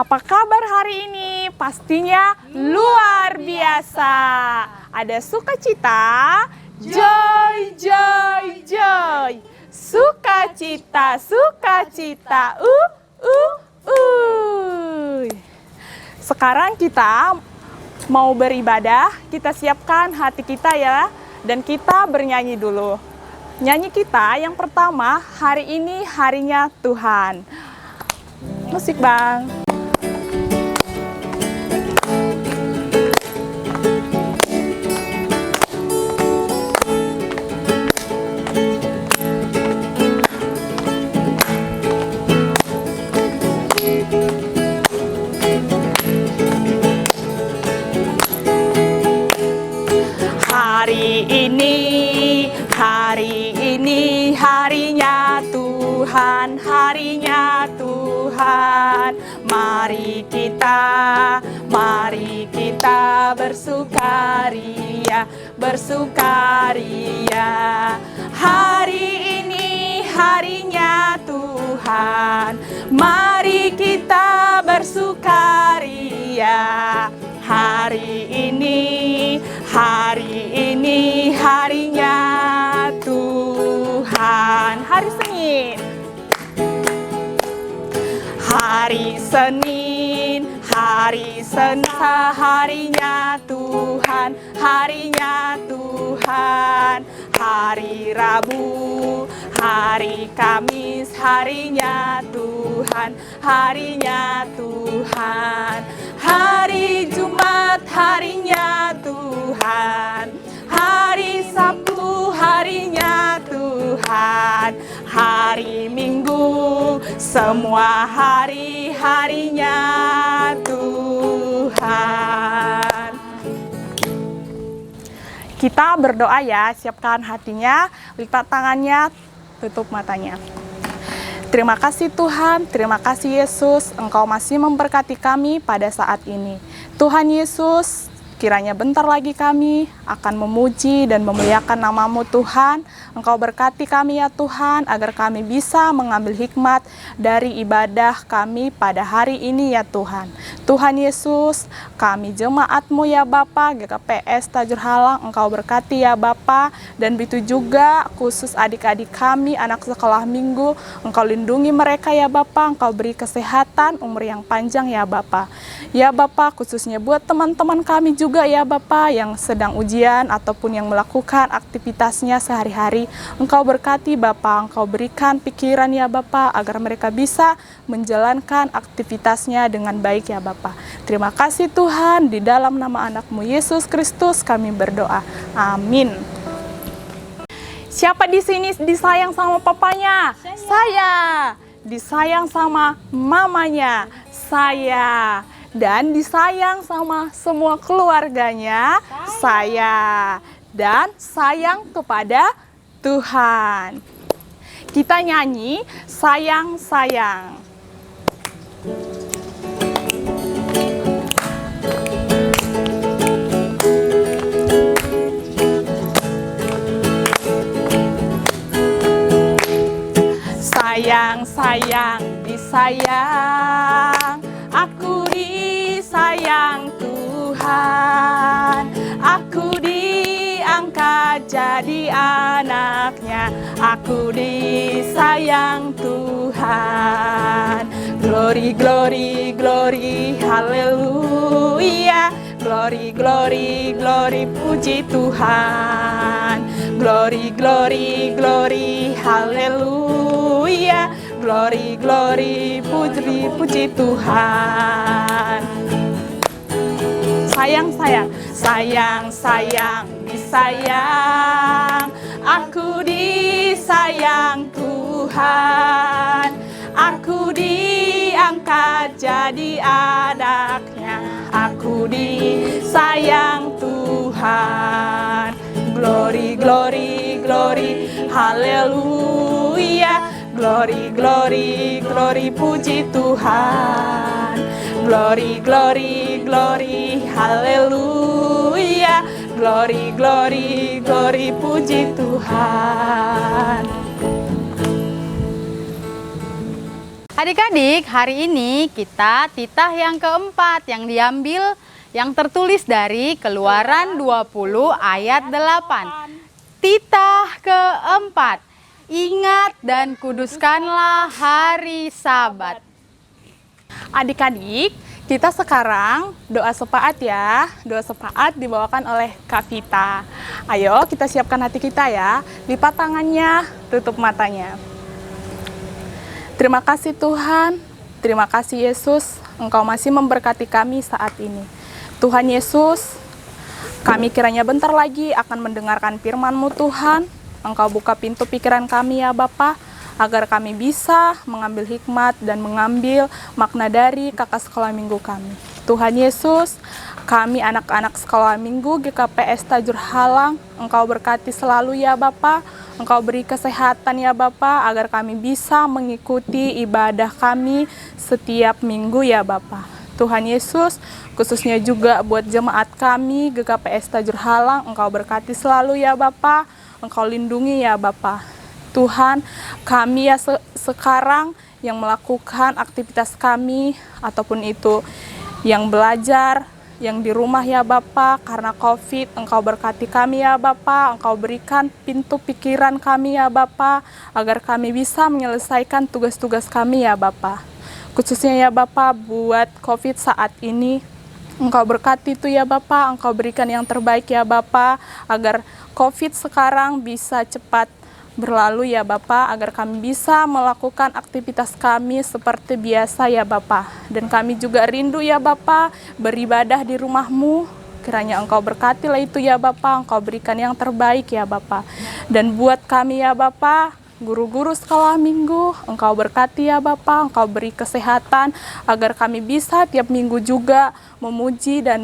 Apa kabar hari ini? Pastinya luar biasa. Ada sukacita, joy, joy, joy. Sukacita, sukacita, Sekarang kita mau beribadah, kita siapkan hati kita ya. Dan kita bernyanyi dulu. Nyanyi kita yang pertama, hari ini harinya Tuhan. Musik Bang. Hari ini harinya Tuhan, harinya Tuhan. Mari kita bersukaria, bersukaria. Hari ini harinya Tuhan. Mari kita bersukaria. Hari ini harinya Tuhan. Hari Senin. Hari Senin, harinya Tuhan, harinya Tuhan. Hari Rabu, hari Kamis, harinya Tuhan, harinya Tuhan. Hari Jumat, harinya Tuhan. Hari Sabtu, harinya Tuhan. Hari Minggu, semua harinya Tuhan. Kita berdoa ya, siapkan hatinya, lipat tangannya, tutup matanya. Terima kasih Tuhan, terima kasih Yesus, Engkau masih memberkati kami pada saat ini. Tuhan Yesus, kiranya bentar lagi kami akan memuji dan memuliakan nama-Mu Tuhan. Engkau berkati kami ya Tuhan, agar kami bisa mengambil hikmat dari ibadah kami pada hari ini ya Tuhan. Tuhan Yesus, kami jemaat-Mu ya Bapa, GKPS Tajur Halang, Engkau berkati ya Bapa. Dan begitu juga khusus adik-adik kami, anak sekolah minggu, Engkau lindungi mereka ya Bapa, Engkau beri kesehatan, umur yang panjang ya Bapa. Ya Bapa, khususnya buat teman-teman kami juga ya Bapa yang sedang ujian ataupun yang melakukan aktivitasnya sehari-hari. Engkau berkati Bapa, Engkau berikan pikiran ya Bapa agar mereka bisa menjalankan aktivitasnya dengan baik ya Bapa. Terima kasih Tuhan, di dalam nama anak-Mu Yesus Kristus kami berdoa. Amin. Siapa di sini disayang sama papanya? Saya. Disayang sama mamanya? Saya. Dan disayang sama semua keluarganya, saya. Dan sayang kepada Tuhan. Kita nyanyi, sayang, sayang. Sayang, sayang, disayang. Aku disayang Tuhan, aku diangkat jadi anaknya, aku disayang Tuhan. Glory, glory, glory, haleluya. Glory, glory, glory, puji Tuhan. Glory, glory, glory, haleluya. Glory, glory, puji Tuhan. Sayang, sayang, sayang, sayang, disayang. Aku disayang Tuhan. Aku diangkat jadi anaknya. Aku disayang Tuhan. Glory, glory, glory, haleluya. Glory, glory, glory, puji Tuhan. Glory, glory, glory, haleluya. Glory, glory, glory, puji Tuhan. Adik-adik, hari ini kita titah yang keempat yang diambil yang tertulis dari Keluaran 20 ayat 8. Titah keempat, ingat dan kuduskanlah hari Sabat. Adik-adik, kita sekarang doa sepaat ya. Doa sepaat dibawakan oleh Kak Vita. Ayo kita siapkan hati kita ya. Lipat tangannya, tutup matanya. Terima kasih Tuhan, terima kasih Yesus, Engkau masih memberkati kami saat ini. Tuhan Yesus, kami kiranya bentar lagi akan mendengarkan firman-Mu Tuhan. Engkau buka pintu pikiran kami ya Bapa, agar kami bisa mengambil hikmat dan mengambil makna dari kakak sekolah minggu kami. Tuhan Yesus, kami anak-anak sekolah minggu GKPS Tajur Halang, Engkau berkati selalu ya Bapa. Engkau beri kesehatan ya Bapa, agar kami bisa mengikuti ibadah kami setiap minggu ya Bapa. Tuhan Yesus, khususnya juga buat jemaat kami GKPS Tajur Halang, Engkau berkati selalu ya Bapa. Engkau lindungi ya Bapa. Tuhan, kami ya sekarang yang melakukan aktivitas kami, ataupun itu yang belajar, yang di rumah ya Bapa, karena COVID, Engkau berkati kami ya Bapa, Engkau berikan pintu pikiran kami ya Bapa, agar kami bisa menyelesaikan tugas-tugas kami ya Bapa. Khususnya ya Bapa, buat COVID saat ini, Engkau berkati itu ya Bapa, Engkau berikan yang terbaik ya Bapa, agar COVID sekarang bisa cepat berlalu ya Bapa, agar kami bisa melakukan aktivitas kami seperti biasa ya Bapa. Dan kami juga rindu ya Bapa, beribadah di rumah-Mu. Kiranya Engkau berkatilah itu ya Bapa, Engkau berikan yang terbaik ya Bapa. Dan buat kami ya Bapa, guru-guru sekolah minggu, Engkau berkati ya Bapa, Engkau beri kesehatan, agar kami bisa tiap minggu juga memuji dan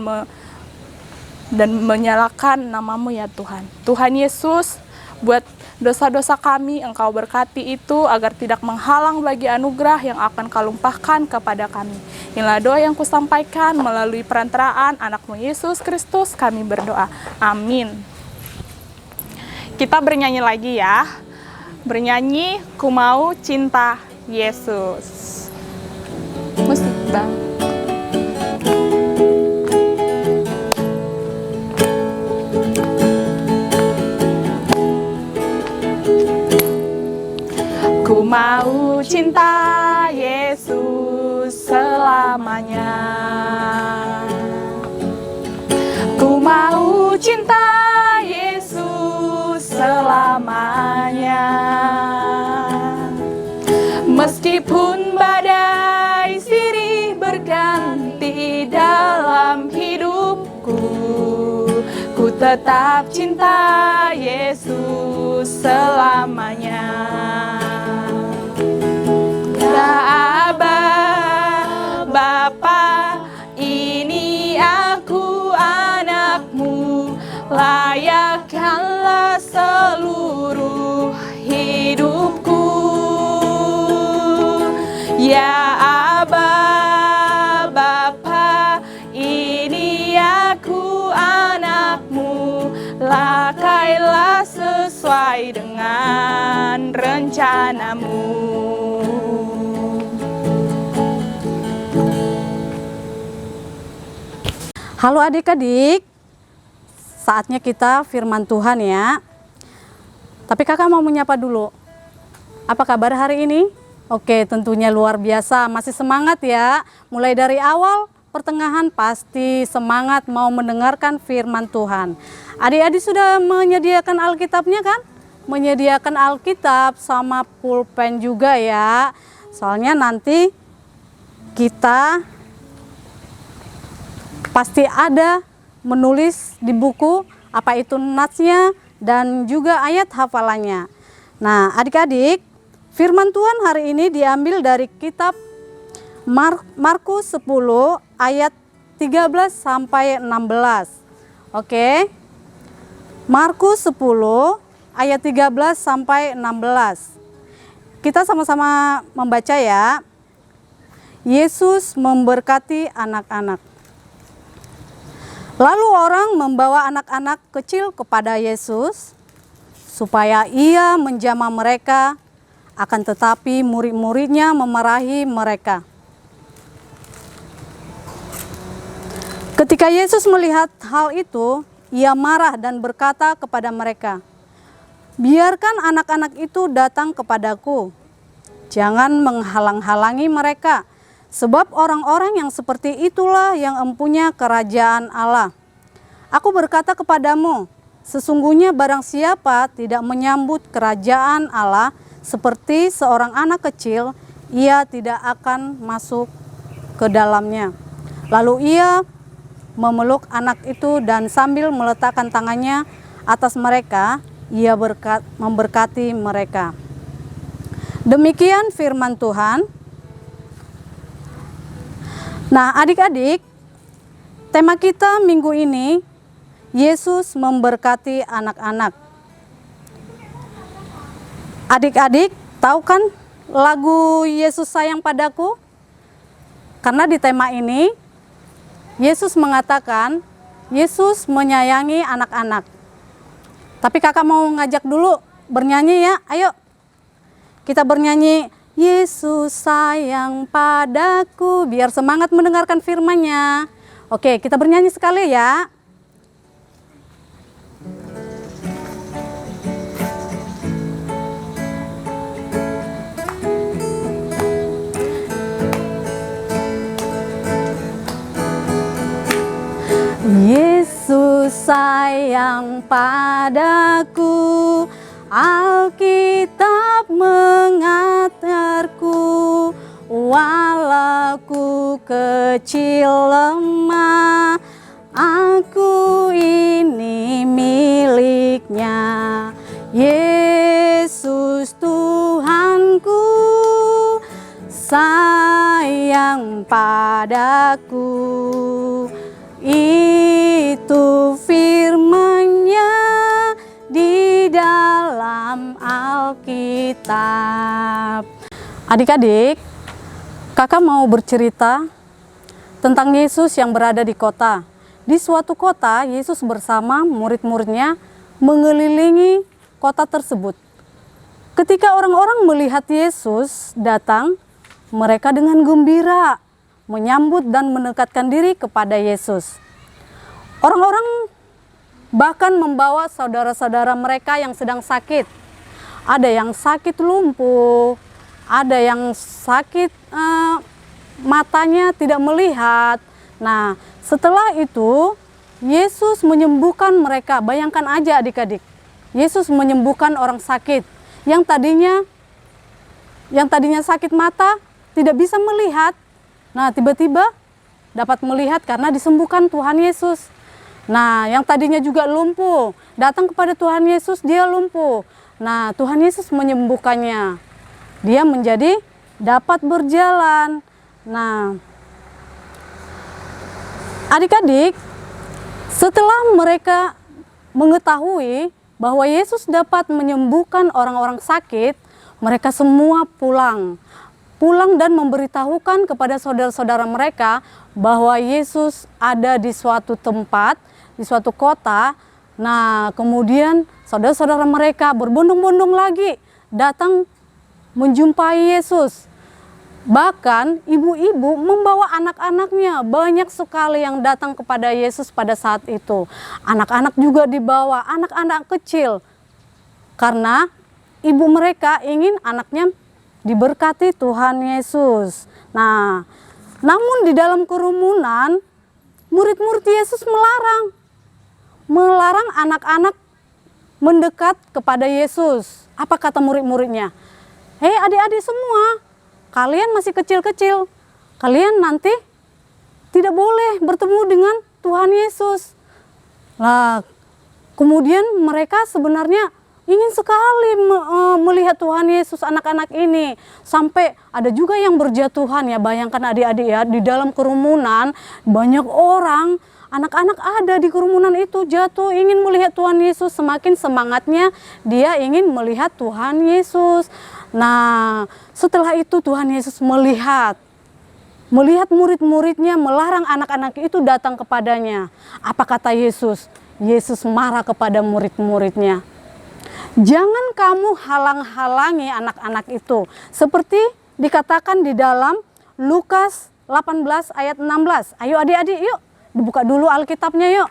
menyalakan nama-Mu ya Tuhan. Tuhan Yesus, buat dosa-dosa kami, Engkau berkati itu agar tidak menghalang bagi anugerah yang akan Kau limpahkan kepada kami. Inilah doa yang kusampaikan melalui perantaraan anak-Mu Yesus Kristus, kami berdoa. Amin. Kita bernyanyi lagi ya. Bernyanyi, Ku Mau Cinta Yesus. Musik Bang. Ku mau cinta Yesus selamanya. Ku mau cinta Yesus selamanya. Meskipun badai silih berganti dalam hidupku, ku tetap cinta Yesus selamanya. Ya Aba, Bapa, ini aku anak-Mu, layakkanlah seluruh hidupku. Ya Aba, Bapa, ini aku anak-Mu, lakailah sesuai dengan rencana-Mu. Halo adik-adik, saatnya kita firman Tuhan ya. Tapi kakak mau menyapa dulu. Apa kabar hari ini? Oke, tentunya luar biasa, masih semangat ya. Mulai dari awal, pertengahan pasti semangat mau mendengarkan firman Tuhan. Adik-adik sudah menyediakan Alkitabnya kan? Menyediakan Alkitab sama pulpen juga ya. Soalnya nanti kita pasti ada menulis di buku apa itu natsnya dan juga ayat hafalannya. Nah adik-adik, firman Tuhan hari ini diambil dari kitab Markus 10 ayat 13 sampai 16. Oke. Markus 10 ayat 13 sampai 16. Kita sama-sama membaca ya. Yesus memberkati anak-anak. Lalu orang membawa anak-anak kecil kepada Yesus supaya ia menjamah mereka. akan tetapi murid-muridnya memarahi mereka. Ketika Yesus melihat hal itu, ia marah dan berkata kepada mereka, "Biarkan anak-anak itu datang kepadaku. Jangan menghalang-halangi mereka, sebab orang-orang yang seperti itulah yang empunya kerajaan Allah. Aku berkata kepadamu, sesungguhnya barang siapa tidak menyambut kerajaan Allah seperti seorang anak kecil, ia tidak akan masuk ke dalamnya." Lalu ia memeluk anak itu dan sambil meletakkan tangannya atas mereka, ia memberkati mereka. Demikian firman Tuhan. Nah, adik-adik, tema kita minggu ini, Yesus memberkati anak-anak. Adik-adik, tahu kan lagu Yesus Sayang Padaku? Karena di tema ini, Yesus mengatakan, Yesus menyayangi anak-anak. Tapi kakak mau ngajak dulu bernyanyi ya, ayo. Kita bernyanyi, Yesus sayang padaku, biar semangat mendengarkan firman-Nya. Oke, kita bernyanyi sekali ya. Yesus sayang padaku, Alkitab mengajarku, walau ku kecil lemah, aku ini miliknya. Yesus Tuhanku sayang padaku. Itu firman-Nya di dalam Alkitab. Adik-adik, kakak mau bercerita tentang Yesus yang berada di kota. Di suatu kota, Yesus bersama murid-muridnya mengelilingi kota tersebut. Ketika orang-orang melihat Yesus datang, mereka dengan gembira menyambut dan mendekatkan diri kepada Yesus. Orang-orang bahkan membawa saudara-saudara mereka yang sedang sakit. Ada yang sakit lumpuh, ada yang sakit matanya tidak melihat. Nah, setelah itu Yesus menyembuhkan mereka. Bayangkan aja adik-adik, Yesus menyembuhkan orang sakit yang tadinya sakit mata, tidak bisa melihat. Nah, tiba-tiba dapat melihat karena disembuhkan Tuhan Yesus. Nah, yang tadinya juga lumpuh, datang kepada Tuhan Yesus, dia lumpuh. Nah, Tuhan Yesus menyembuhkannya. Dia menjadi dapat berjalan. Nah, adik-adik, setelah mereka mengetahui bahwa Yesus dapat menyembuhkan orang-orang sakit, mereka semua pulang dan memberitahukan kepada saudara-saudara mereka bahwa Yesus ada di suatu tempat, di suatu kota. Nah, kemudian saudara-saudara mereka berbondong-bondong lagi datang menjumpai Yesus. Bahkan ibu-ibu membawa anak-anaknya, banyak sekali yang datang kepada Yesus pada saat itu. Anak-anak juga dibawa, anak-anak kecil. Karena ibu mereka ingin anaknya diberkati Tuhan Yesus. Nah, namun di dalam kerumunan, murid-murid Yesus melarang anak-anak mendekat kepada Yesus. Apa kata murid-muridnya? Hei adik-adik semua, kalian masih kecil-kecil, kalian nanti tidak boleh bertemu dengan Tuhan Yesus. Nah, kemudian mereka sebenarnya ingin sekali melihat Tuhan Yesus anak-anak ini. Sampai ada juga yang berjatuhan ya, bayangkan adik-adik ya, di dalam kerumunan banyak orang, anak-anak ada di kerumunan itu jatuh ingin melihat Tuhan Yesus. Semakin semangatnya dia ingin melihat Tuhan Yesus. Nah, setelah itu Tuhan Yesus melihat murid-muridnya melarang anak-anak itu datang kepadanya. Apa kata Yesus? Yesus marah kepada murid-muridnya. Jangan kamu halang-halangi anak-anak itu. Seperti dikatakan di dalam Lukas 18 ayat 16. Ayo adik-adik yuk, dibuka dulu Alkitabnya yuk.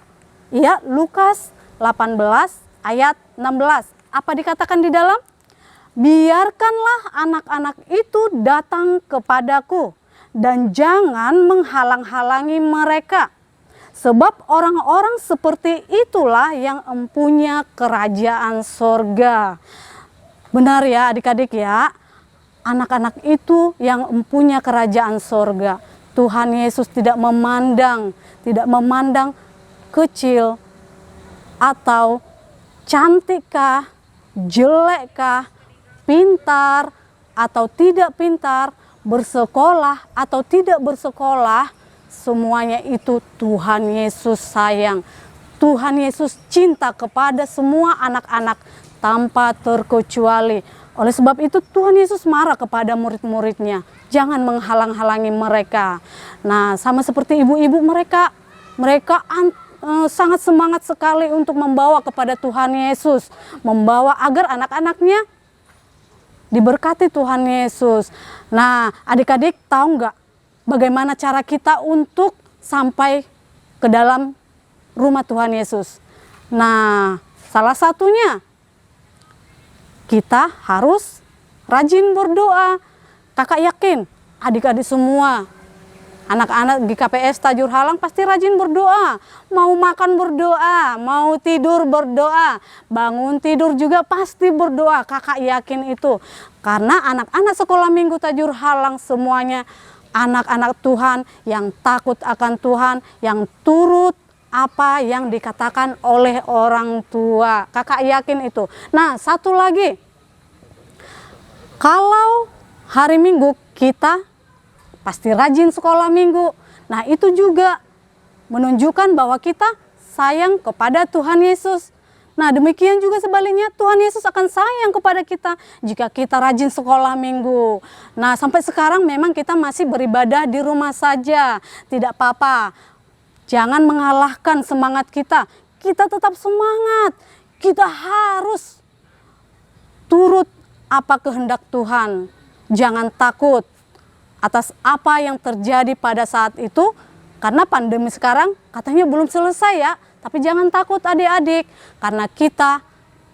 Iya, Lukas 18 ayat 16. Apa dikatakan di dalam? Biarkanlah anak-anak itu datang kepadaku dan jangan menghalang-halangi mereka. Sebab orang-orang seperti itulah yang empunya kerajaan sorga. Benar ya adik-adik ya, anak-anak itu yang empunya kerajaan sorga. Tuhan Yesus tidak memandang kecil atau cantikkah, jelekkah, pintar atau tidak pintar, bersekolah atau tidak bersekolah. Semuanya itu Tuhan Yesus sayang. Tuhan Yesus cinta kepada semua anak-anak tanpa terkecuali. Oleh sebab itu Tuhan Yesus marah kepada murid-muridnya. Jangan menghalang-halangi mereka. Nah, sama seperti ibu-ibu mereka sangat semangat sekali untuk membawa kepada Tuhan Yesus. Membawa agar anak-anaknya diberkati Tuhan Yesus. Nah, adik-adik tahu nggak bagaimana cara kita untuk sampai ke dalam rumah Tuhan Yesus? Nah, salah satunya kita harus rajin berdoa. Kakak yakin adik-adik semua, anak-anak di KPS Tajur Halang pasti rajin berdoa. Mau makan berdoa, mau tidur berdoa, bangun tidur juga pasti berdoa. Kakak yakin itu. Karena anak-anak sekolah minggu Tajur Halang semuanya anak-anak Tuhan yang takut akan Tuhan, yang turut apa yang dikatakan oleh orang tua. Kakak yakin itu. Nah, satu lagi. Kalau hari Minggu kita pasti rajin sekolah minggu. Nah, itu juga menunjukkan bahwa kita sayang kepada Tuhan Yesus. Nah, demikian juga sebaliknya Tuhan Yesus akan sayang kepada kita jika kita rajin sekolah minggu. Nah, sampai sekarang memang kita masih beribadah di rumah saja. Tidak apa-apa. Jangan mengalahkan semangat kita. Kita tetap semangat. Kita harus turut apa kehendak Tuhan. Jangan takut atas apa yang terjadi pada saat itu, karena pandemi sekarang katanya belum selesai ya. Tapi jangan takut adik-adik, karena kita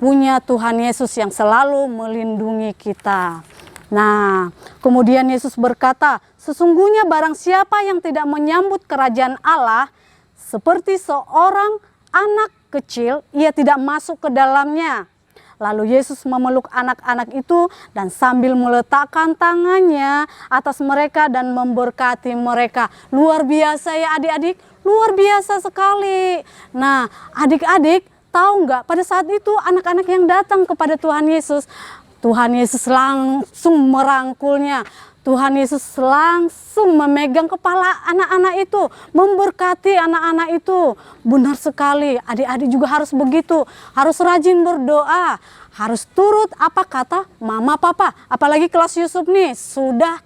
punya Tuhan Yesus yang selalu melindungi kita. Nah, kemudian Yesus berkata, sesungguhnya barang siapa yang tidak menyambut kerajaan Allah seperti seorang anak kecil, ia tidak masuk ke dalamnya. Lalu Yesus memeluk anak-anak itu dan sambil meletakkan tangannya atas mereka dan memberkati mereka. Luar biasa ya adik-adik, luar biasa sekali. Nah, adik-adik tahu nggak pada saat itu anak-anak yang datang kepada Tuhan Yesus langsung merangkulnya. Tuhan Yesus langsung memegang kepala anak-anak itu, memberkati anak-anak itu. Benar sekali, adik-adik juga harus begitu, harus rajin berdoa, harus turut apa kata mama papa. Apalagi kelas Yusuf nih, sudah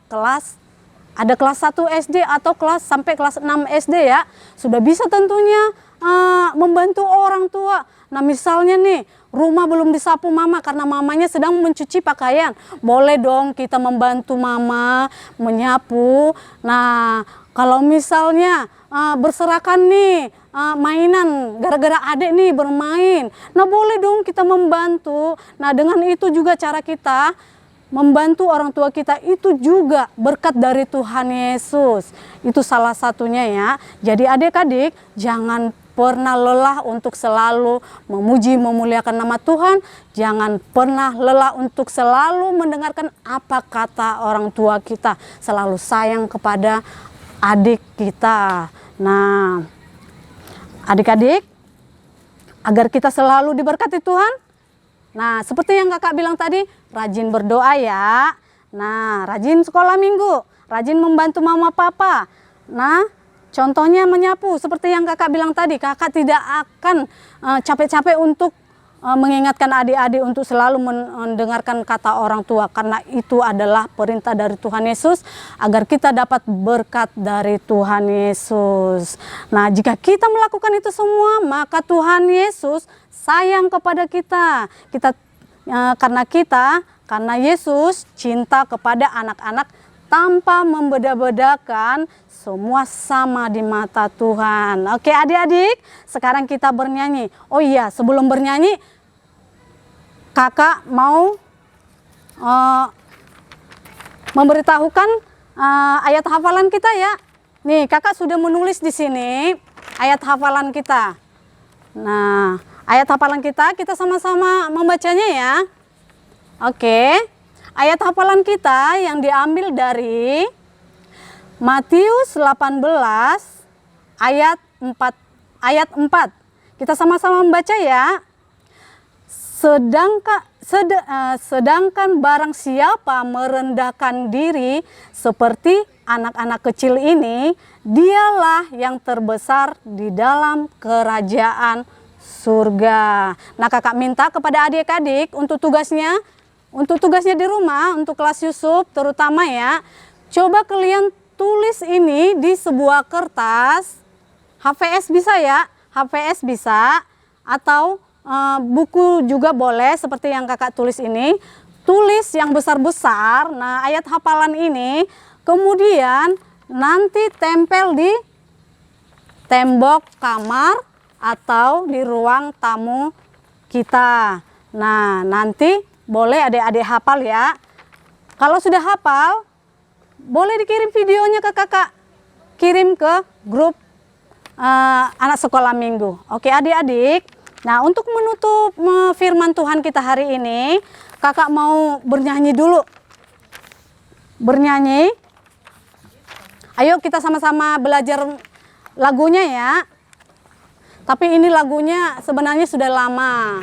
ada kelas 1 SD atau sampai kelas 6 SD ya. Sudah bisa tentunya membantu orang tua. Nah, misalnya nih, rumah belum disapu mama karena mamanya sedang mencuci pakaian. Boleh dong kita membantu mama menyapu. Nah, kalau misalnya berserakan nih mainan gara-gara adik nih bermain. Nah, boleh dong kita membantu. Nah, dengan itu juga cara kita membantu orang tua kita itu juga berkat dari Tuhan Yesus. Itu salah satunya ya. Jadi adik-adik jangan pernah lelah untuk selalu memuji memuliakan nama Tuhan. Jangan pernah lelah untuk selalu mendengarkan apa kata orang tua kita. Selalu sayang kepada adik kita. Nah, adik-adik, agar kita selalu diberkati Tuhan. Nah, seperti yang kakak bilang tadi, rajin berdoa ya. Nah, rajin sekolah minggu, rajin membantu mama papa. Nah, contohnya menyapu, seperti yang kakak bilang tadi, kakak tidak akan capek-capek untuk mengingatkan adik-adik untuk selalu mendengarkan kata orang tua. Karena itu adalah perintah dari Tuhan Yesus agar kita dapat berkat dari Tuhan Yesus. Nah, jika kita melakukan itu semua, maka Tuhan Yesus sayang kepada kita. Kita karena Yesus cinta kepada anak-anak tanpa membeda-bedakan, semua sama di mata Tuhan. Oke adik-adik, sekarang kita bernyanyi. Oh iya, sebelum bernyanyi, kakak mau memberitahukan ayat hafalan kita ya. Nih, kakak sudah menulis di sini ayat hafalan kita. Nah, ayat hafalan kita sama-sama membacanya ya. Oke. Ayat hafalan kita yang diambil dari Matius 18 ayat 4. Kita sama-sama membaca ya. Sedangkan barang siapa merendahkan diri seperti anak-anak kecil ini, dialah yang terbesar di dalam kerajaan surga. Nah, kakak minta kepada adik-adik untuk tugasnya di rumah, untuk kelas Yusuf terutama ya, coba kalian tulis ini di sebuah kertas, HVS bisa ya, HVS bisa, atau buku juga boleh seperti yang kakak tulis ini, tulis yang besar-besar, nah ayat hafalan ini, kemudian nanti tempel di tembok kamar atau di ruang tamu kita. Nah, nanti boleh adik-adik hafal ya. Kalau sudah hafal, boleh dikirim videonya ke kakak. Kirim ke grup anak sekolah minggu. Oke adik-adik. Nah, untuk menutup firman Tuhan kita hari ini, kakak mau bernyanyi dulu. Bernyanyi. Ayo kita sama-sama belajar lagunya ya. Tapi ini lagunya sebenarnya sudah lama.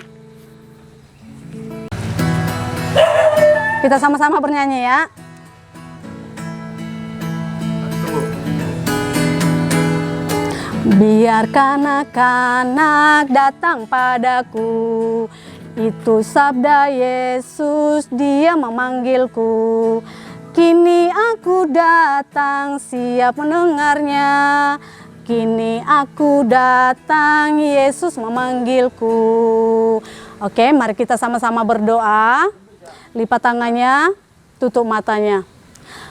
Kita sama-sama bernyanyi ya. Biarkan anak-anak datang padaku, itu sabda Yesus, dia memanggilku. Kini aku datang, siap mendengarnya. Kini aku datang, Yesus memanggilku. Oke, mari kita sama-sama berdoa. Lipat tangannya, tutup matanya.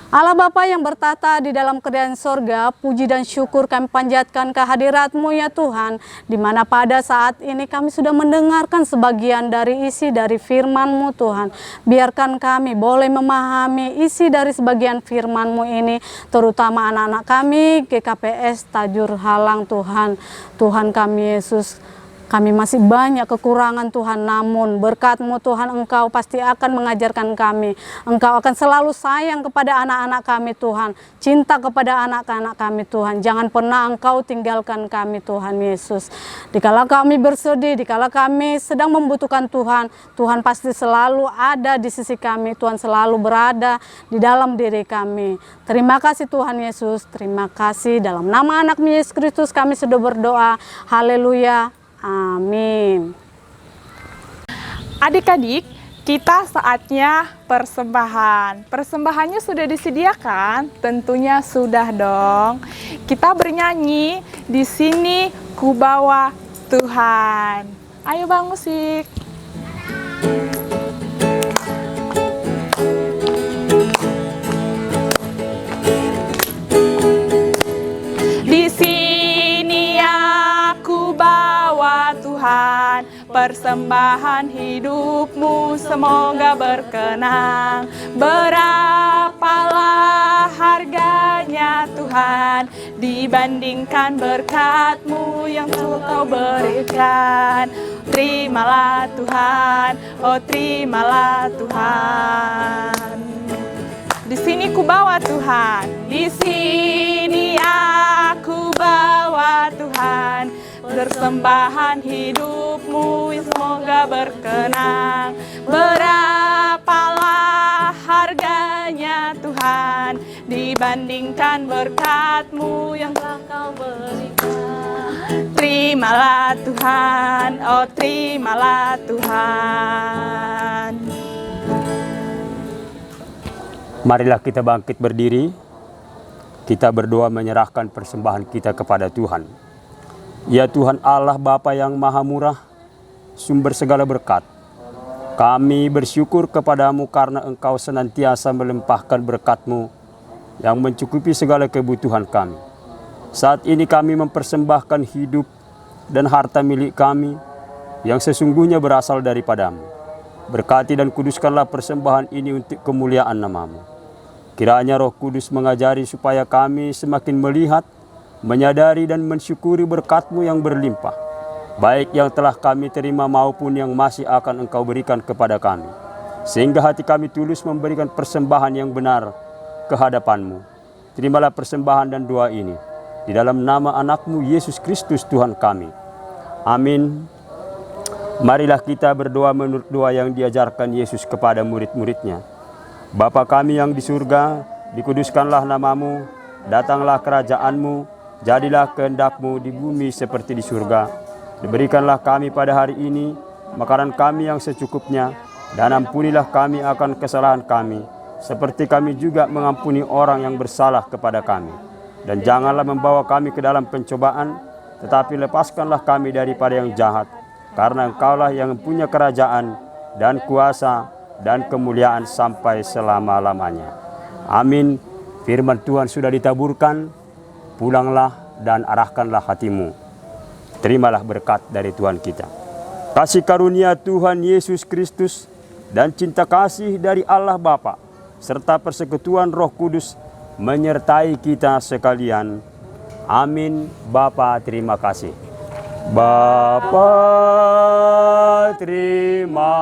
Allah Bapa yang bertata di dalam kerajaan sorga, puji dan syukur kami panjatkan kehadirat-Mu ya Tuhan, di mana pada saat ini kami sudah mendengarkan sebagian dari isi dari firman-Mu Tuhan. Biarkan kami boleh memahami isi dari sebagian firman-Mu ini, terutama anak-anak kami GKPS Tajur Halang Tuhan. Tuhan kami Yesus, kami masih banyak kekurangan Tuhan, namun berkat-Mu Tuhan, Engkau pasti akan mengajarkan kami. Engkau akan selalu sayang kepada anak-anak kami Tuhan, cinta kepada anak-anak kami Tuhan. Jangan pernah Engkau tinggalkan kami Tuhan Yesus. Dikala kami bersedih, dikala kami sedang membutuhkan Tuhan, Tuhan pasti selalu ada di sisi kami. Tuhan selalu berada di dalam diri kami. Terima kasih Tuhan Yesus, terima kasih. Dalam nama anak Yesus Kristus kami sudah berdoa. Haleluya. Amin. Adik-adik, kita saatnya persembahan. Persembahannya sudah disediakan? Tentunya sudah dong. Kita bernyanyi, di sini ku bawa Tuhan. Ayo bang, musik. Di sini aku bawa Tuhan, persembahan hidupmu semoga berkenan. Berapalah harganya Tuhan, dibandingkan berkat-Mu yang Kau berikan. Terimalah Tuhan, oh terimalah Tuhan. Di sini ku bawa Tuhan, di sini aku bawa Tuhan, persembahan hidupmu semoga berkenan. Berapalah harganya Tuhan, dibandingkan berkat-Mu yang telah Kau berikan. Terimalah Tuhan, oh terimalah Tuhan. Marilah kita bangkit berdiri, kita berdoa menyerahkan persembahan kita kepada Tuhan. Ya Tuhan Allah Bapa yang Maha Murah, sumber segala berkat, Kami bersyukur kepadamu karena Engkau senantiasa melimpahkan berkat-Mu yang mencukupi segala kebutuhan kami. Saat ini kami mempersembahkan hidup dan harta milik kami yang sesungguhnya berasal daripadamu. Berkati dan kuduskanlah persembahan ini untuk kemuliaan nama-Mu. Kiranya Roh Kudus mengajari supaya kami semakin melihat, menyadari dan mensyukuri berkat-Mu yang berlimpah, baik yang telah kami terima maupun yang masih akan Engkau berikan kepada kami, sehingga hati kami tulus memberikan persembahan yang benar ke hadapan-Mu. Terimalah persembahan dan doa ini di dalam nama anak-Mu Yesus Kristus Tuhan kami. Amin. Marilah kita berdoa menurut doa yang diajarkan Yesus kepada murid-muridnya. Bapa kami yang di surga, dikuduskanlah nama-Mu, datanglah kerajaan-Mu, jadilah kehendak-Mu di bumi seperti di surga. Diberikanlah kami pada hari ini makanan kami yang secukupnya, dan ampunilah kami akan kesalahan kami, seperti kami juga mengampuni orang yang bersalah kepada kami. Dan janganlah membawa kami ke dalam pencobaan, tetapi lepaskanlah kami daripada yang jahat. Karena Engkaulah yang mempunyai kerajaan dan kuasa dan kemuliaan sampai selama-lamanya. Amin. Firman Tuhan sudah ditaburkan, pulanglah dan arahkanlah hatimu. Terimalah berkat dari Tuhan kita. Kasih karunia Tuhan Yesus Kristus dan cinta kasih dari Allah Bapa serta persekutuan Roh Kudus menyertai kita sekalian. Amin. Bapa, terima kasih. Bapa, terima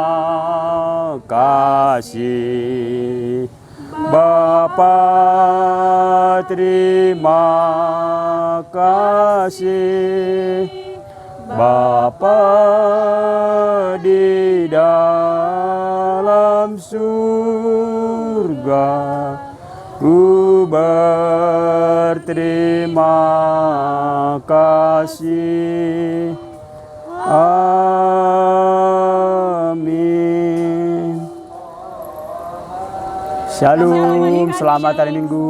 kasih. Bapa, terima kasih. Bapa di dalam surga, ku berterima kasih. Amin. Shalom, selamat hari Minggu.